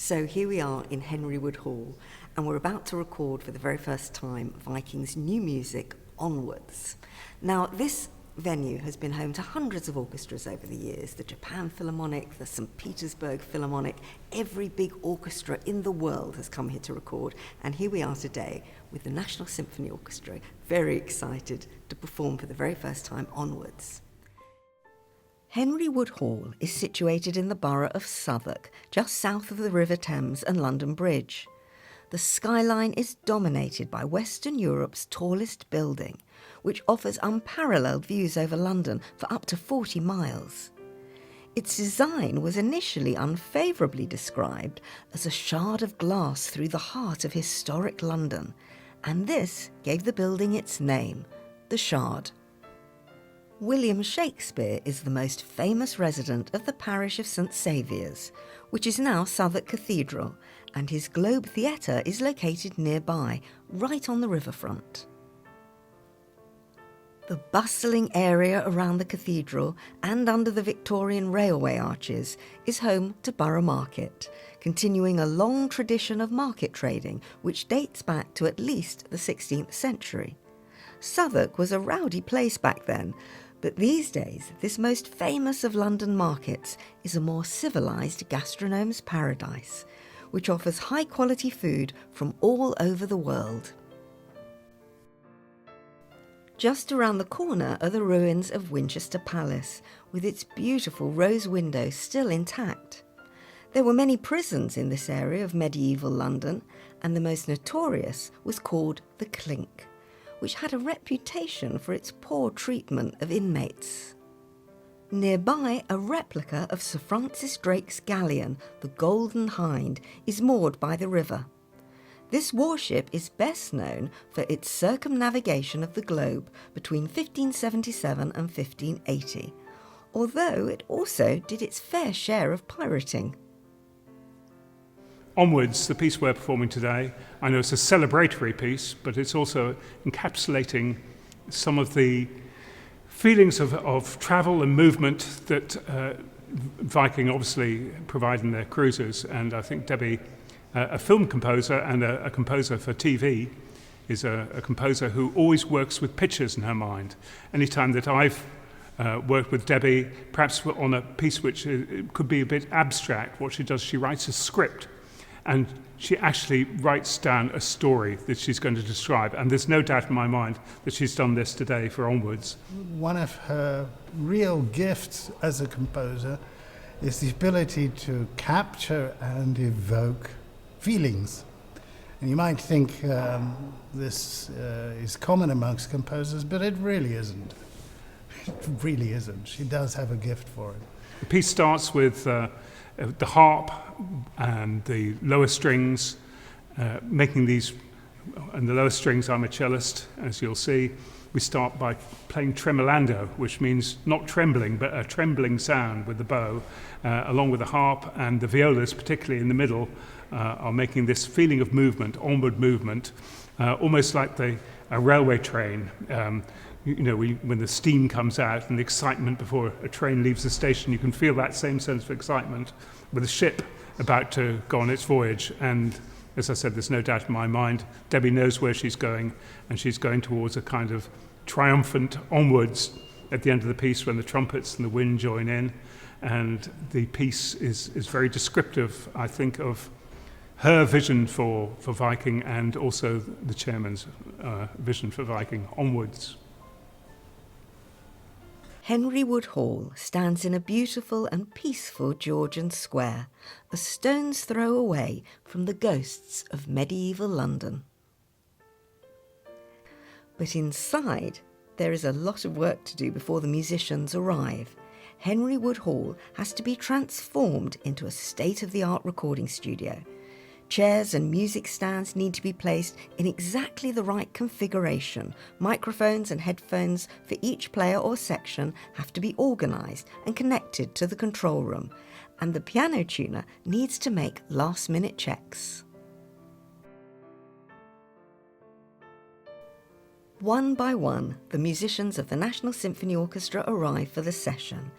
So here we are in Henry Wood Hall, and we're about to record for the very first time Viking's new music, Onwards. Now, this venue has been home to hundreds of orchestras over the years, the Japan Philharmonic, the St. Petersburg Philharmonic. Every big orchestra in the world has come here to record, and here we are today with the National Symphony Orchestra, very excited to perform for the very first time Onwards. Henry Wood Hall is situated in the borough of Southwark, just south of the River Thames and London Bridge. The skyline is dominated by Western Europe's tallest building, which offers unparalleled views over London for up to 40 miles. Its design was initially unfavourably described as a shard of glass through the heart of historic London, and this gave the building its name, the Shard. William Shakespeare is the most famous resident of the parish of St Saviour's, which is now Southwark Cathedral, and his Globe Theatre is located nearby, right on the riverfront. The bustling area around the cathedral and under the Victorian railway arches is home to Borough Market, continuing a long tradition of market trading which dates back to at least the 16th century. Southwark was a rowdy place back then, but these days this most famous of London markets is a more civilised gastronome's paradise, which offers high-quality food from all over the world. Just around the corner are the ruins of Winchester Palace, with its beautiful rose windows still intact. There were many prisons in this area of medieval London, and the most notorious was called the Clink, which had a reputation for its poor treatment of inmates. Nearby, a replica of Sir Francis Drake's galleon, the Golden Hind, is moored by the river. This warship is best known for its circumnavigation of the globe between 1577 and 1580, although it also did its fair share of pirating. Onwards, the piece we're performing today, I know it's a celebratory piece, but it's also encapsulating some of the feelings of travel and movement that Viking obviously provide in their cruises. And I think Debbie, a film composer and a composer for TV, is a composer who always works with pictures in her mind. Anytime that I've worked with Debbie, perhaps on a piece which could be a bit abstract, what she does, she writes a script. And she actually writes down a story that she's going to describe. And there's no doubt in my mind that she's done this today for Onwards. One of her real gifts as a composer is the ability to capture and evoke feelings. And you might think this is common amongst composers, but it really isn't. It really isn't. She does have a gift for it. The piece starts with the harp and the lower strings, making these, and the lower strings, I'm a cellist, as you'll see. We start by playing tremolando, which means not trembling, but a trembling sound with the bow, along with the harp, and the violas, particularly in the middle, are making this feeling of movement, onward movement, almost like a railway train. When the steam comes out and the excitement before a train leaves the station, you can feel that same sense of excitement with a ship about to go on its voyage. And as I said, there's no doubt in my mind, Debbie knows where she's going, and she's going towards a kind of triumphant onwards at the end of the piece when the trumpets and the wind join in. And the piece is very descriptive, I think, of her vision for Viking and also the chairman's vision for Viking, Onwards. Henry Wood Hall stands in a beautiful and peaceful Georgian square, a stone's throw away from the ghosts of medieval London. But inside, there is a lot of work to do before the musicians arrive. Henry Wood Hall has to be transformed into a state-of-the-art recording studio. Chairs and music stands need to be placed in exactly the right configuration. Microphones and headphones for each player or section have to be organised and connected to the control room, and the piano tuner needs to make last-minute checks. One by one, the musicians of the National Symphony Orchestra arrive for the session.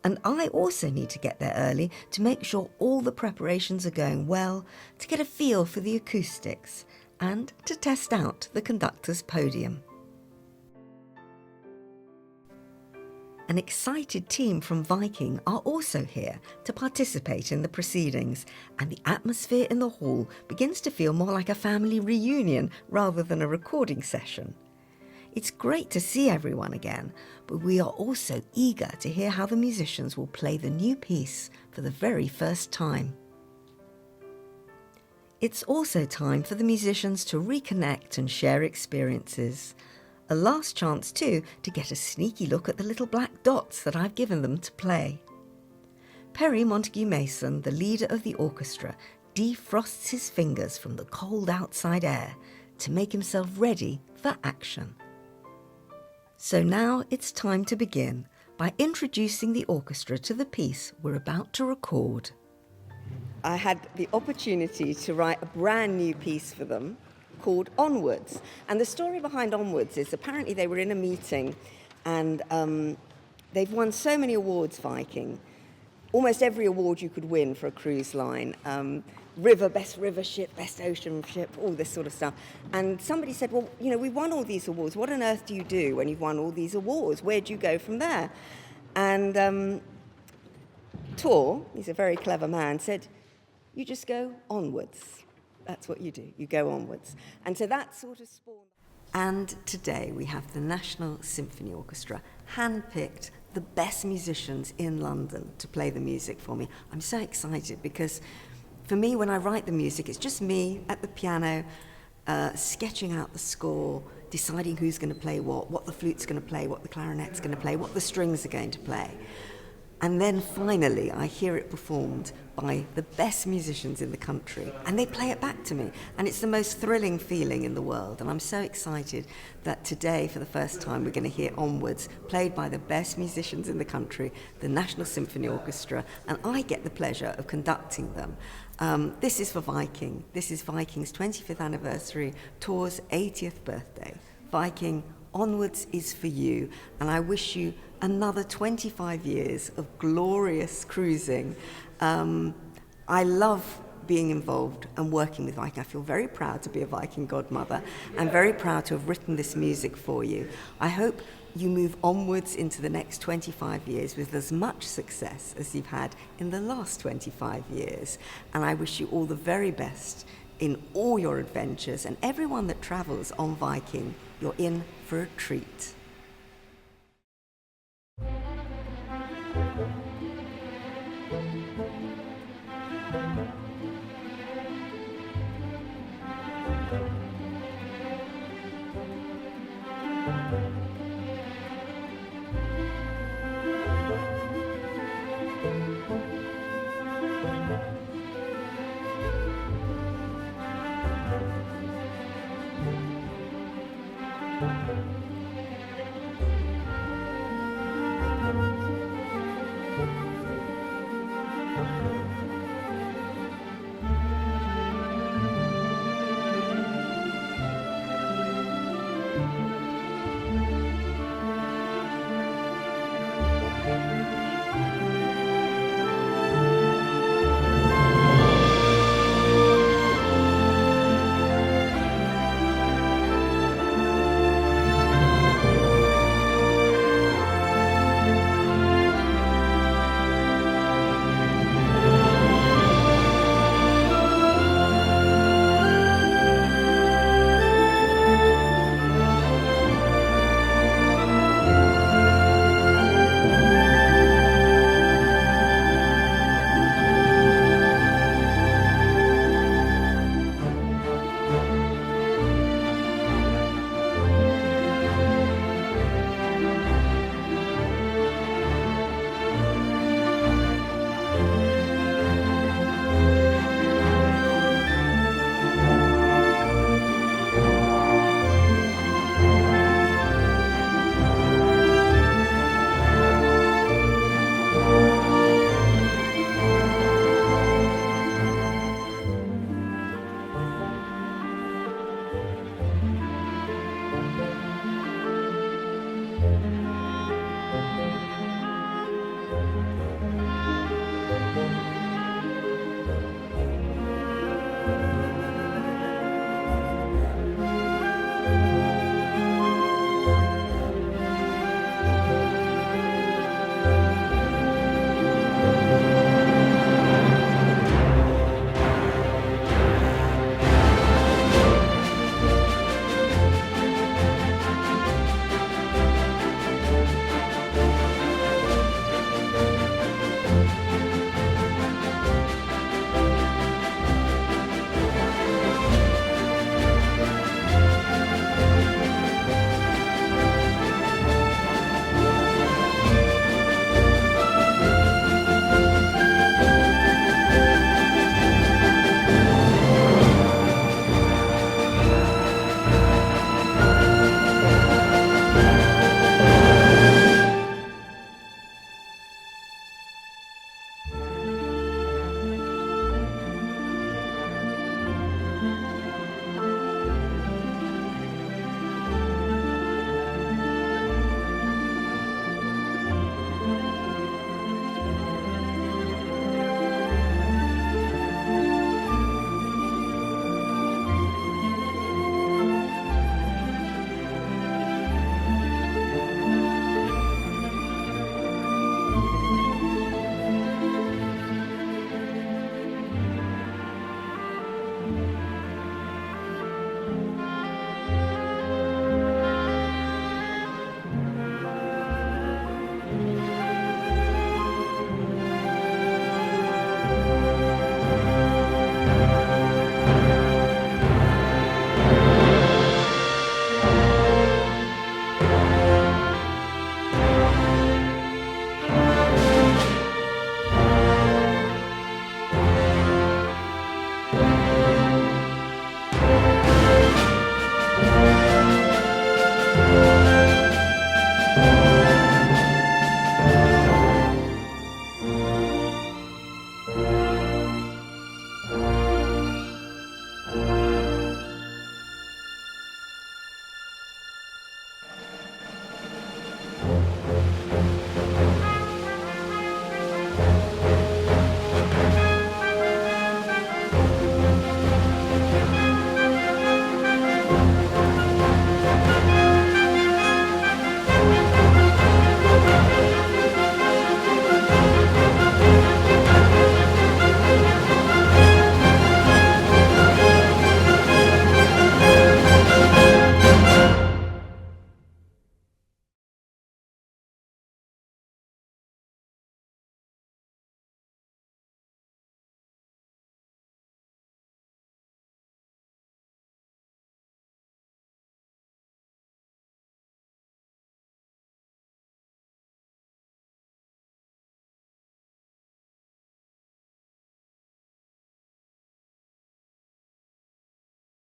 And I also need to get there early to make sure all the preparations are going well, to get a feel for the acoustics, and to test out the conductor's podium. An excited team from Viking are also here to participate in the proceedings, and the atmosphere in the hall begins to feel more like a family reunion rather than a recording session. It's great to see everyone again, but we are also eager to hear how the musicians will play the new piece for the very first time. It's also time for the musicians to reconnect and share experiences. A last chance too to get a sneaky look at the little black dots that I've given them to play. Perry Montague Mason, the leader of the orchestra, defrosts his fingers from the cold outside air to make himself ready for action. So now it's time to begin by introducing the orchestra to the piece we're about to record. I had the opportunity to write a brand new piece for them called Onwards. And the story behind Onwards is apparently they were in a meeting and they've won so many awards, Viking. Almost every award you could win for a cruise line. Best river ship, best ocean ship, all this sort of stuff. And somebody said, well, you know, we won all these awards. What on earth do you do when you've won all these awards? Where do you go from there? And Tor, he's a very clever man, said, you just go onwards. That's what you do. You go onwards. And so that sort of spawned. And today we have the National Symphony Orchestra handpicked the best musicians in London to play the music for me. I'm so excited because for me, when I write the music, it's just me at the piano, sketching out the score, deciding who's going to play what the flute's going to play, what the clarinet's going to play, what the strings are going to play. And then finally, I hear it performed by the best musicians in the country, and they play it back to me. And it's the most thrilling feeling in the world. And I'm so excited that today, for the first time, we're going to hear Onwards, played by the best musicians in the country, the National Symphony Orchestra, and I get the pleasure of conducting them. This is for Viking. This is Viking's 25th anniversary, Tor's 80th birthday. Viking, Onwards is for you, and I wish you another 25 years of glorious cruising. I love being involved and working with Viking. I feel very proud to be a Viking godmother and very proud to have written this music for you. I hope you move onwards into the next 25 years with as much success as you've had in the last 25 years. And I wish you all the very best in all your adventures, and everyone that travels on Viking, you're in for a treat.